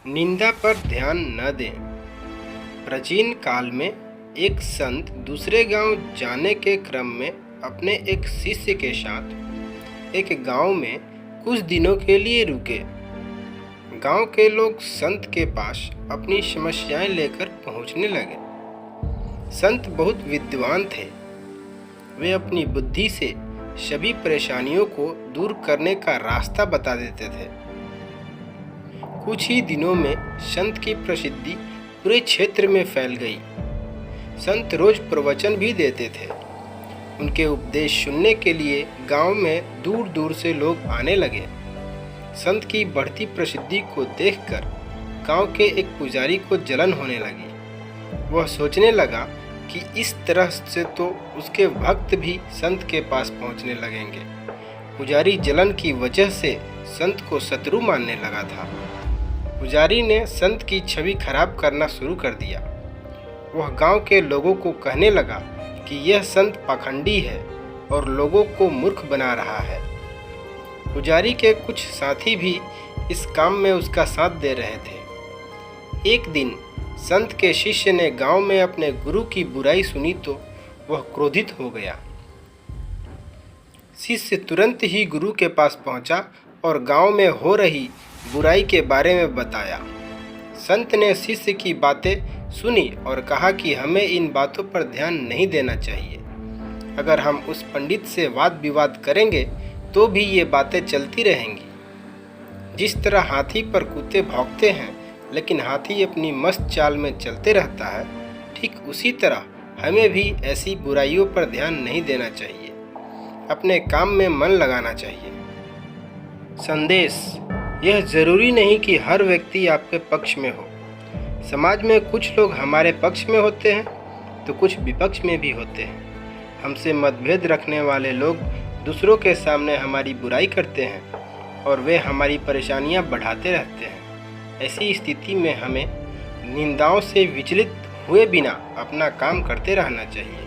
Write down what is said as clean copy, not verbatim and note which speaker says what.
Speaker 1: निंदा पर ध्यान न दें। प्राचीन काल में एक संत दूसरे गांव जाने के क्रम में अपने एक शिष्य के साथ एक गांव में कुछ दिनों के लिए रुके। गांव के लोग संत के पास अपनी समस्याएं लेकर पहुंचने लगे। संत बहुत विद्वान थे। वे अपनी बुद्धि से सभी परेशानियों को दूर करने का रास्ता बता देते थे। कुछ ही दिनों में संत की प्रसिद्धि पूरे क्षेत्र में फैल गई। संत रोज प्रवचन भी देते थे। उनके उपदेश सुनने के लिए गांव में दूर दूर से लोग आने लगे। संत की बढ़ती प्रसिद्धि को देखकर गांव के एक पुजारी को जलन होने लगी। वह सोचने लगा कि इस तरह से तो उसके भक्त भी संत के पास पहुंचने लगेंगे। पुजारी जलन की वजह से संत को शत्रु मानने लगा था। पुजारी ने संत की छवि खराब करना शुरू कर दिया। वह गांव के लोगों को कहने लगा कि यह संत पाखंडी है और लोगों को मूर्ख बना रहा है। पुजारी के कुछ साथी भी इस काम में उसका साथ दे रहे थे। एक दिन संत के शिष्य ने गांव में अपने गुरु की बुराई सुनी तो वह क्रोधित हो गया। शिष्य तुरंत ही गुरु के पास पहुंचा और गांव में हो रही बुराई के बारे में बताया। संत ने शिष्य की बातें सुनी और कहा कि हमें इन बातों पर ध्यान नहीं देना चाहिए। अगर हम उस पंडित से वाद विवाद करेंगे तो भी ये बातें चलती रहेंगी। जिस तरह हाथी पर कुत्ते भौंकते हैं लेकिन हाथी अपनी मस्त चाल में चलते रहता है, ठीक उसी तरह हमें भी ऐसी बुराइयों पर ध्यान नहीं देना चाहिए। अपने काम में मन लगाना चाहिए। संदेश: यह जरूरी नहीं कि हर व्यक्ति आपके पक्ष में हो। समाज में कुछ लोग हमारे पक्ष में होते हैं तो कुछ विपक्ष में भी होते हैं। हमसे मतभेद रखने वाले लोग दूसरों के सामने हमारी बुराई करते हैं और वे हमारी परेशानियां बढ़ाते रहते हैं। ऐसी स्थिति में हमें निंदाओं से विचलित हुए बिना अपना काम करते रहना चाहिए।